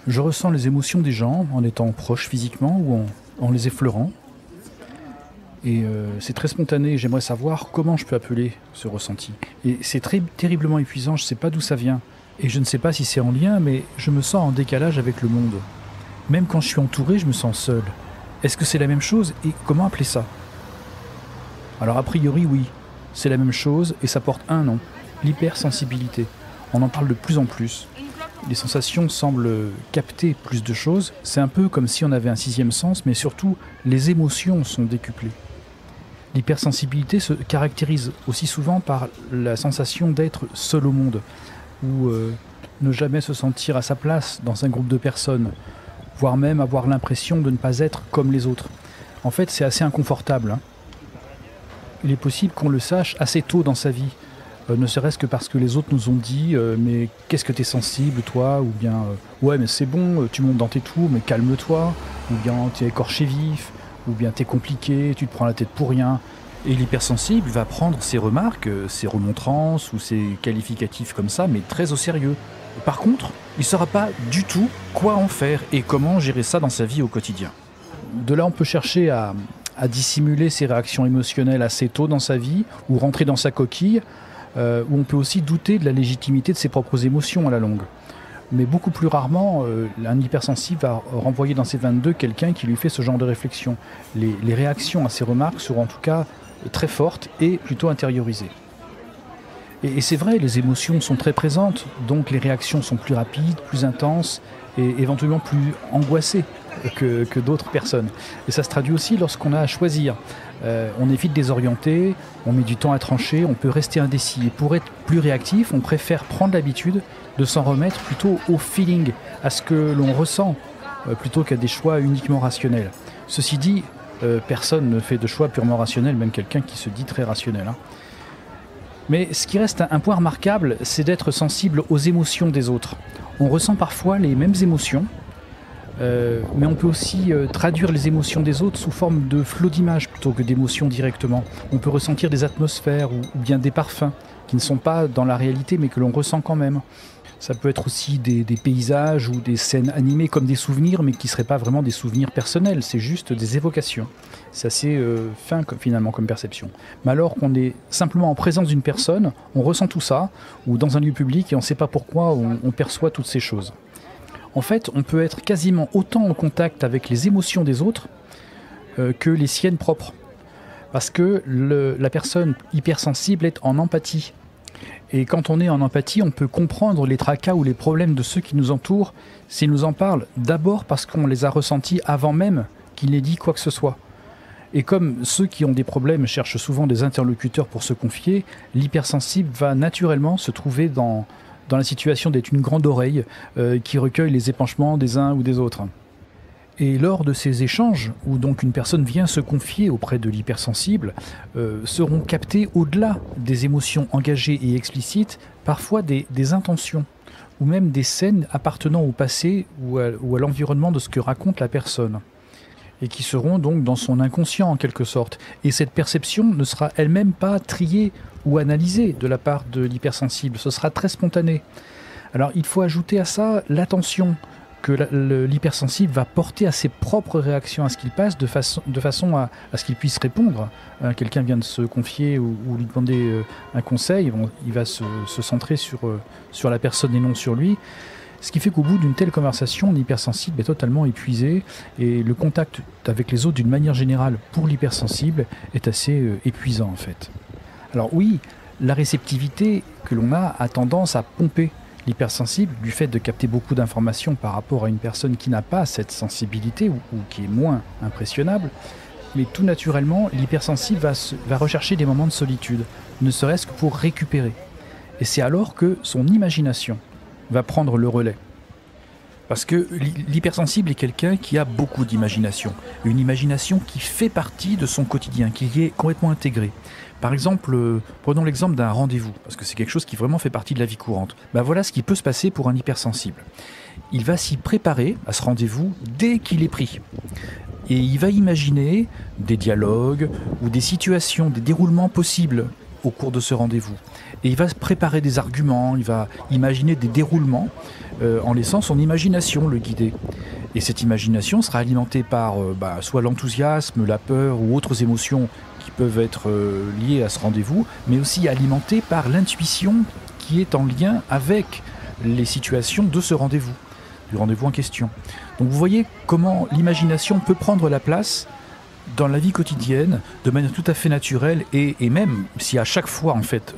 Je ressens les émotions des gens en étant proche physiquement ou en les effleurant. Et c'est très spontané, j'aimerais savoir comment je peux appeler ce ressenti. Et c'est terriblement épuisant, je ne sais pas d'où ça vient. Et je ne sais pas si c'est en lien, mais je me sens en décalage avec le monde. Même quand je suis entouré, je me sens seul. Est-ce que c'est la même chose et comment appeler ça? Alors a priori oui, c'est la même chose et ça porte un nom, l'hypersensibilité. On en parle de plus en plus. Les sensations semblent capter plus de choses. C'est un peu comme si on avait un sixième sens, mais surtout, les émotions sont décuplées. L'hypersensibilité se caractérise aussi souvent par la sensation d'être seul au monde, ou ne jamais se sentir à sa place dans un groupe de personnes, voire même avoir l'impression de ne pas être comme les autres. En fait, c'est assez inconfortable, hein. Il est possible qu'on le sache assez tôt dans sa vie, ne serait-ce que parce que les autres nous ont dit mais qu'est-ce que t'es sensible toi, ou bien ouais mais c'est bon, tu montes dans tes tours mais calme-toi, ou bien t'es écorché vif, ou bien t'es compliqué, tu te prends la tête pour rien. Et l'hypersensible va prendre ses remarques, ses remontrances ou ses qualificatifs comme ça, mais très au sérieux. Par contre, il ne saura pas du tout quoi en faire et comment gérer ça dans sa vie au quotidien. De là, on peut chercher à dissimuler ses réactions émotionnelles assez tôt dans sa vie, ou rentrer dans sa coquille, où on peut aussi douter de la légitimité de ses propres émotions à la longue. Mais beaucoup plus rarement, un hypersensible va renvoyer dans ses 22 quelqu'un qui lui fait ce genre de réflexion. Les réactions à ses remarques seront en tout cas très fortes et plutôt intériorisées. Et c'est vrai, les émotions sont très présentes, donc les réactions sont plus rapides, plus intenses et éventuellement plus angoissées que d'autres personnes. Et ça se traduit aussi lorsqu'on a à choisir. On est vite désorienté, on met du temps à trancher, on peut rester indécis. Et pour être plus réactif, on préfère prendre l'habitude de s'en remettre plutôt au feeling, à ce que l'on ressent, plutôt qu'à des choix uniquement rationnels. Ceci dit, personne ne fait de choix purement rationnels, même quelqu'un qui se dit très rationnel, hein. Mais ce qui reste un point remarquable, c'est d'être sensible aux émotions des autres. On ressent parfois les mêmes émotions, mais on peut aussi traduire les émotions des autres sous forme de flots d'images plutôt que d'émotions directement. On peut ressentir des atmosphères ou bien des parfums qui ne sont pas dans la réalité mais que l'on ressent quand même. Ça peut être aussi des paysages ou des scènes animées comme des souvenirs, mais qui ne seraient pas vraiment des souvenirs personnels, c'est juste des évocations. C'est assez fin finalement comme perception. Mais alors qu'on est simplement en présence d'une personne, on ressent tout ça, ou dans un lieu public, et on ne sait pas pourquoi on perçoit toutes ces choses. En fait, on peut être quasiment autant en contact avec les émotions des autres que les siennes propres. Parce que la personne hypersensible est en empathie. Et quand on est en empathie, on peut comprendre les tracas ou les problèmes de ceux qui nous entourent s'ils nous en parlent, d'abord parce qu'on les a ressentis avant même qu'ils n'aient dit quoi que ce soit. Et comme ceux qui ont des problèmes cherchent souvent des interlocuteurs pour se confier, l'hypersensible va naturellement se trouver dans la situation d'être une grande oreille qui recueille les épanchements des uns ou des autres. Et lors de ces échanges, où donc une personne vient se confier auprès de l'hypersensible, seront captées au-delà des émotions engagées et explicites, parfois des intentions, ou même des scènes appartenant au passé ou à l'environnement de ce que raconte la personne, et qui seront donc dans son inconscient en quelque sorte. Et cette perception ne sera elle-même pas triée ou analysée de la part de l'hypersensible, ce sera très spontané. Alors il faut ajouter à ça l'attention que l'hypersensible va porter à ses propres réactions à ce qu'il passe, de façon à ce qu'il puisse répondre. Quelqu'un vient de se confier ou lui demander un conseil, il va se centrer sur la personne et non sur lui. Ce qui fait qu'au bout d'une telle conversation, l'hypersensible est totalement épuisé et le contact avec les autres d'une manière générale pour l'hypersensible est assez épuisant en fait. Alors oui, la réceptivité que l'on a tendance à pomper l'hypersensible du fait de capter beaucoup d'informations par rapport à une personne qui n'a pas cette sensibilité ou qui est moins impressionnable. Mais tout naturellement, l'hypersensible va rechercher des moments de solitude, ne serait-ce que pour récupérer. Et c'est alors que son imagination va prendre le relais. Parce que l'hypersensible est quelqu'un qui a beaucoup d'imagination. Une imagination qui fait partie de son quotidien, qui y est complètement intégrée. Par exemple, prenons l'exemple d'un rendez-vous, parce que c'est quelque chose qui vraiment fait partie de la vie courante. Voilà ce qui peut se passer pour un hypersensible. Il va s'y préparer à ce rendez-vous dès qu'il est pris. Et il va imaginer des dialogues ou des situations, des déroulements possibles au cours de ce rendez-vous. Et il va préparer des arguments, il va imaginer des déroulements en laissant son imagination le guider. Et cette imagination sera alimentée par soit l'enthousiasme, la peur ou autres émotions qui peuvent être liées à ce rendez-vous, mais aussi alimentée par l'intuition qui est en lien avec les situations de ce rendez-vous, du rendez-vous en question. Donc vous voyez comment l'imagination peut prendre la place dans la vie quotidienne de manière tout à fait naturelle et même si à chaque fois en fait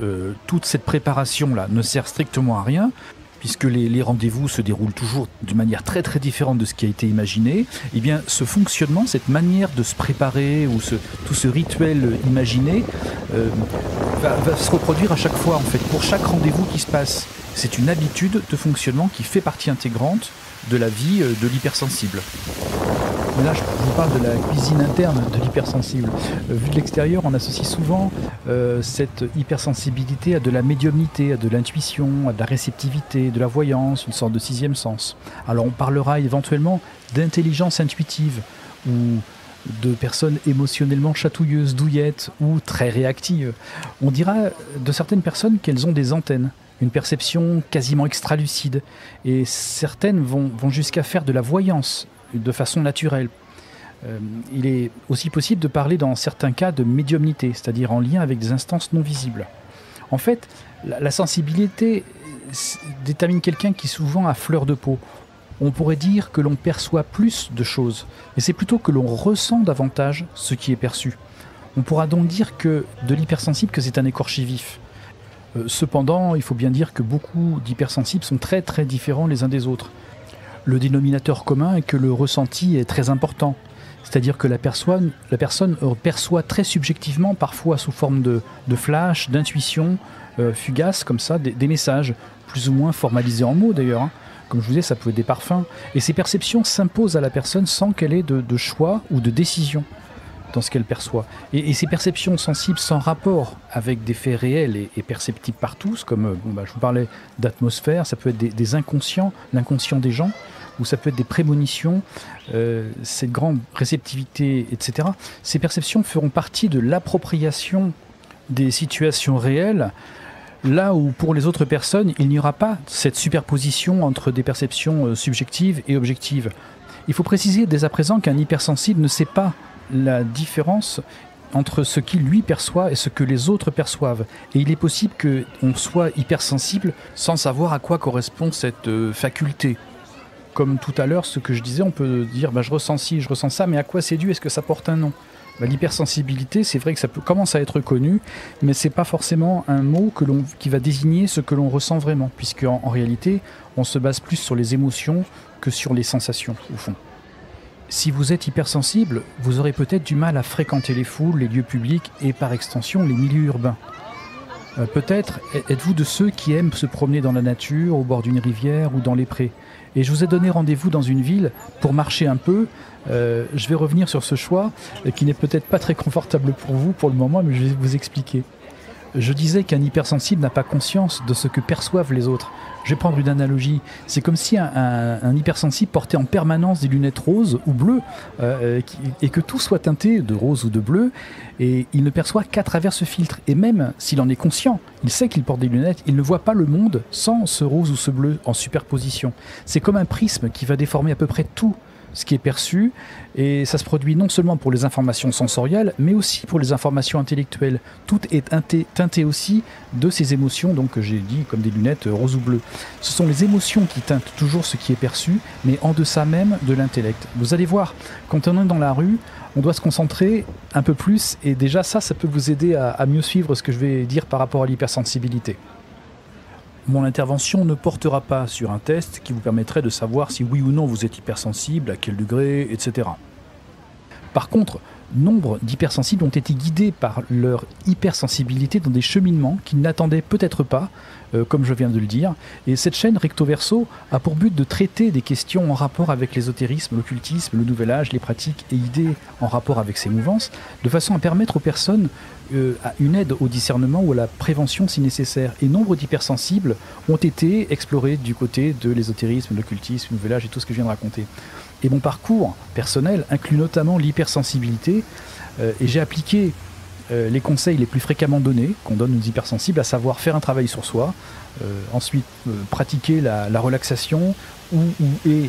toute cette préparation là ne sert strictement à rien, puisque les rendez-vous se déroulent toujours de manière très très différente de ce qui a été imaginé, eh bien ce fonctionnement, cette manière de se préparer ou tout ce rituel imaginé va se reproduire à chaque fois en fait, pour chaque rendez-vous qui se passe. C'est une habitude de fonctionnement qui fait partie intégrante de la vie de l'hypersensible. Mais là, je vous parle de la cuisine interne de l'hypersensible. Vu de l'extérieur, on associe souvent cette hypersensibilité à de la médiumnité, à de l'intuition, à de la réceptivité, de la voyance, une sorte de sixième sens. Alors on parlera éventuellement d'intelligence intuitive ou de personnes émotionnellement chatouilleuses, douillettes ou très réactives. On dira de certaines personnes qu'elles ont des antennes, une perception quasiment extralucide, et certaines vont jusqu'à faire de la voyance de façon naturelle. Il est aussi possible de parler dans certains cas de médiumnité, c'est-à-dire en lien avec des instances non visibles. En fait, la sensibilité détermine quelqu'un qui est souvent à fleur de peau. On pourrait dire que l'on perçoit plus de choses, mais c'est plutôt que l'on ressent davantage ce qui est perçu. On pourra donc dire que de l'hypersensible que c'est un écorché vif. Cependant, il faut bien dire que beaucoup d'hypersensibles sont très très différents les uns des autres. Le dénominateur commun est que le ressenti est très important. C'est-à-dire que la personne perçoit très subjectivement, parfois sous forme de flash, d'intuition, fugace, comme ça, des messages, plus ou moins formalisés en mots d'ailleurs. Comme je vous disais, ça peut être des parfums. Et ces perceptions s'imposent à la personne sans qu'elle ait de choix ou de décision dans ce qu'elle perçoit. Et ces perceptions sensibles sans rapport avec des faits réels et perceptibles par tous, comme je vous parlais d'atmosphère, ça peut être des inconscients, l'inconscient des gens, ou ça peut être des prémonitions, cette grande réceptivité, etc. Ces perceptions feront partie de l'appropriation des situations réelles, là où pour les autres personnes, il n'y aura pas cette superposition entre des perceptions subjectives et objectives. Il faut préciser dès à présent qu'un hypersensible ne sait pas la différence entre ce qu'il lui perçoit et ce que les autres perçoivent. Et il est possible qu'on soit hypersensible sans savoir à quoi correspond cette faculté. Comme tout à l'heure, ce que je disais, on peut dire je ressens ci, je ressens ça, mais à quoi c'est dû? Est-ce que ça porte un nom? L'hypersensibilité, c'est vrai que ça commence à être connu, mais c'est pas forcément un mot qui va désigner ce que l'on ressent vraiment, puisque en réalité, on se base plus sur les émotions que sur les sensations, au fond. Si vous êtes hypersensible, vous aurez peut-être du mal à fréquenter les foules, les lieux publics et par extension les milieux urbains. Peut-être êtes-vous de ceux qui aiment se promener dans la nature, au bord d'une rivière ou dans les prés. Et je vous ai donné rendez-vous dans une ville pour marcher un peu. Je vais revenir sur ce choix qui n'est peut-être pas très confortable pour vous pour le moment, mais je vais vous expliquer. Je disais qu'un hypersensible n'a pas conscience de ce que perçoivent les autres. Je vais prendre une analogie. C'est comme si un hypersensible portait en permanence des lunettes roses ou bleues et que tout soit teinté de rose ou de bleu, et il ne perçoit qu'à travers ce filtre. Et même s'il en est conscient, il sait qu'il porte des lunettes, il ne voit pas le monde sans ce rose ou ce bleu en superposition. C'est comme un prisme qui va déformer à peu près tout ce qui est perçu, et ça se produit non seulement pour les informations sensorielles, mais aussi pour les informations intellectuelles. Tout est teinté aussi de ces émotions, donc que j'ai dit comme des lunettes rose ou bleu. Ce sont les émotions qui teintent toujours ce qui est perçu, mais en deçà même de l'intellect. Vous allez voir, quand on est dans la rue, on doit se concentrer un peu plus, et déjà ça peut vous aider à mieux suivre ce que je vais dire par rapport à l'hypersensibilité. Mon intervention ne portera pas sur un test qui vous permettrait de savoir si oui ou non vous êtes hypersensible, à quel degré, etc. Par contre, nombre d'hypersensibles ont été guidés par leur hypersensibilité dans des cheminements qu'ils n'attendaient peut-être pas, comme je viens de le dire. Et cette chaîne Recto Verso a pour but de traiter des questions en rapport avec l'ésotérisme, l'occultisme, le nouvel âge, les pratiques et idées en rapport avec ces mouvances, de façon à permettre aux personnes une aide au discernement ou à la prévention si nécessaire. Et nombre d'hypersensibles ont été explorés du côté de l'ésotérisme, l'occultisme, le nouvel âge et tout ce que je viens de raconter. Et mon parcours personnel inclut notamment l'hypersensibilité, et j'ai appliqué les conseils les plus fréquemment donnés, qu'on donne aux hypersensibles, à savoir faire un travail sur soi, ensuite pratiquer la relaxation ou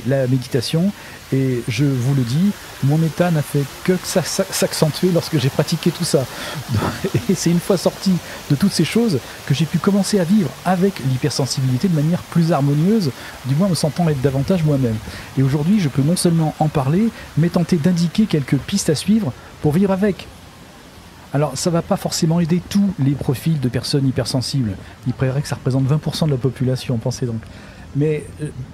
la méditation. Et je vous le dis, mon état n'a fait que s'accentuer lorsque j'ai pratiqué tout ça. Et c'est une fois sorti de toutes ces choses que j'ai pu commencer à vivre avec l'hypersensibilité de manière plus harmonieuse, du moins me sentant être davantage moi-même. Et aujourd'hui, je peux non seulement en parler, mais tenter d'indiquer quelques pistes à suivre pour vivre avec. Alors, ça ne va pas forcément aider tous les profils de personnes hypersensibles. Il paraît que ça représente 20% de la population, pensez donc. Mais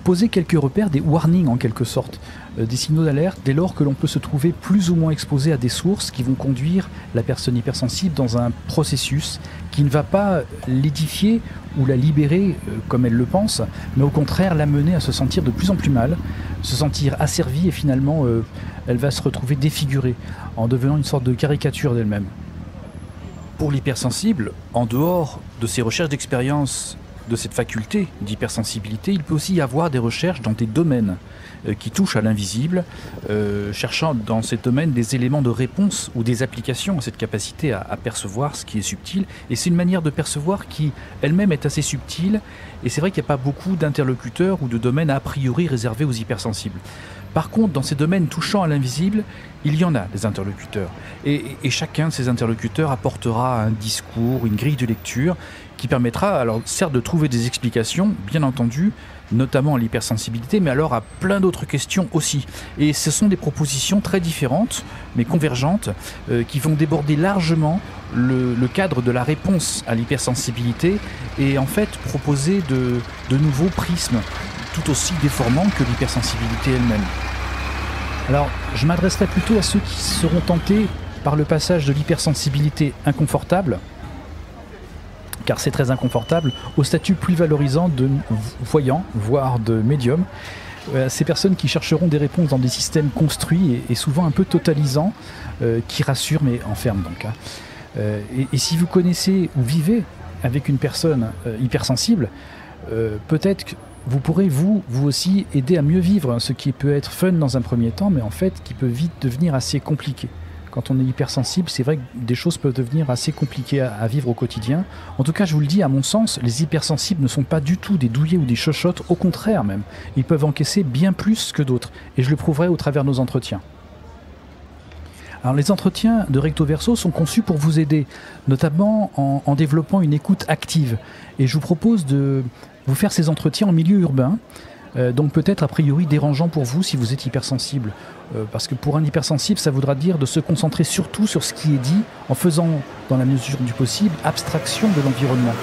poser quelques repères, des warnings en quelque sorte, des signaux d'alerte, dès lors que l'on peut se trouver plus ou moins exposé à des sources qui vont conduire la personne hypersensible dans un processus qui ne va pas l'édifier ou la libérer comme elle le pense, mais au contraire l'amener à se sentir de plus en plus mal, se sentir asservie et finalement elle va se retrouver défigurée en devenant une sorte de caricature d'elle-même. Pour l'hypersensible, en dehors de ses recherches d'expérience de cette faculté d'hypersensibilité, il peut aussi y avoir des recherches dans des domaines qui touchent à l'invisible, cherchant dans ces domaines des éléments de réponse ou des applications à cette capacité à percevoir ce qui est subtil. Et c'est une manière de percevoir qui elle-même est assez subtile, et c'est vrai qu'il n'y a pas beaucoup d'interlocuteurs ou de domaines a priori réservés aux hypersensibles. Par contre, dans ces domaines touchant à l'invisible, il y en a des interlocuteurs. Et chacun de ces interlocuteurs apportera un discours, une grille de lecture qui permettra, alors certes, de trouver des explications, bien entendu, notamment à l'hypersensibilité, mais alors à plein d'autres questions aussi. Et ce sont des propositions très différentes, mais convergentes, qui vont déborder largement le cadre de la réponse à l'hypersensibilité et en fait proposer de nouveaux prismes, tout aussi déformants que l'hypersensibilité elle-même. Alors, je m'adresserai plutôt à ceux qui seront tentés par le passage de l'hypersensibilité inconfortable, car c'est très inconfortable, au statut plus valorisant de voyant, voire de médium. Ces personnes qui chercheront des réponses dans des systèmes construits et souvent un peu totalisants, qui rassurent mais enferment donc. Et si vous connaissez ou vivez avec une personne hypersensible, peut-être que vous pourrez vous aussi aider à mieux vivre ce qui peut être fun dans un premier temps, mais en fait qui peut vite devenir assez compliqué. Quand on est hypersensible, c'est vrai que des choses peuvent devenir assez compliquées à vivre au quotidien. En tout cas, je vous le dis, à mon sens, les hypersensibles ne sont pas du tout des douillets ou des chochottes, au contraire même. Ils peuvent encaisser bien plus que d'autres, et je le prouverai au travers de nos entretiens. Alors, les entretiens de Recto Verso sont conçus pour vous aider, notamment en développant une écoute active. Et je vous propose de vous faire ces entretiens en milieu urbain, donc peut-être a priori dérangeant pour vous si vous êtes hypersensible. Parce que pour un hypersensible, ça voudra dire de se concentrer surtout sur ce qui est dit, en faisant, dans la mesure du possible, abstraction de l'environnement.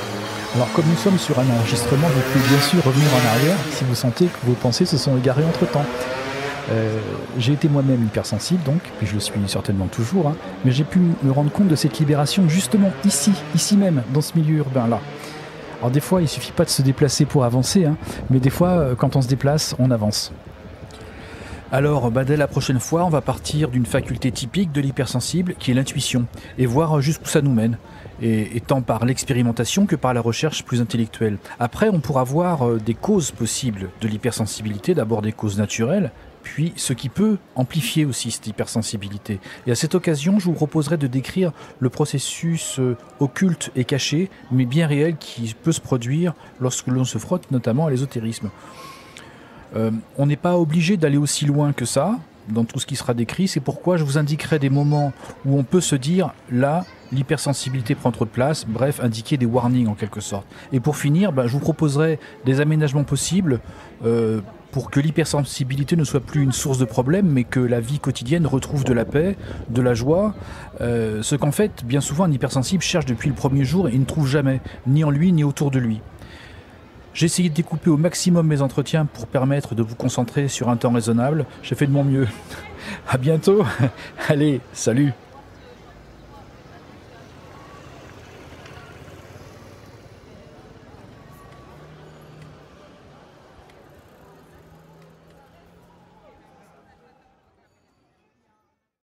Alors comme nous sommes sur un enregistrement, vous pouvez bien sûr revenir en arrière si vous sentez que vos pensées se sont égarées entre-temps. J'ai été moi-même hypersensible donc, puis je le suis certainement toujours, mais j'ai pu me rendre compte de cette libération justement ici même, dans ce milieu urbain-là. Alors des fois, il ne suffit pas de se déplacer pour avancer, mais des fois, quand on se déplace, on avance. Alors, dès la prochaine fois, on va partir d'une faculté typique de l'hypersensible, qui est l'intuition, et voir jusqu'où ça nous mène, et tant par l'expérimentation que par la recherche plus intellectuelle. Après, on pourra voir des causes possibles de l'hypersensibilité, d'abord des causes naturelles, puis ce qui peut amplifier aussi cette hypersensibilité. Et à cette occasion, je vous proposerai de décrire le processus occulte et caché, mais bien réel, qui peut se produire lorsque l'on se frotte notamment à l'ésotérisme. On n'est pas obligé d'aller aussi loin que ça, dans tout ce qui sera décrit, c'est pourquoi je vous indiquerai des moments où on peut se dire, là, l'hypersensibilité prend trop de place, bref, indiquer des warnings en quelque sorte. Et pour finir, je vous proposerai des aménagements possibles pour que l'hypersensibilité ne soit plus une source de problème, mais que la vie quotidienne retrouve de la paix, de la joie, ce qu'en fait, bien souvent, un hypersensible cherche depuis le premier jour et ne trouve jamais, ni en lui, ni autour de lui. J'ai essayé de découper au maximum mes entretiens pour permettre de vous concentrer sur un temps raisonnable. J'ai fait de mon mieux. À bientôt. Allez, salut.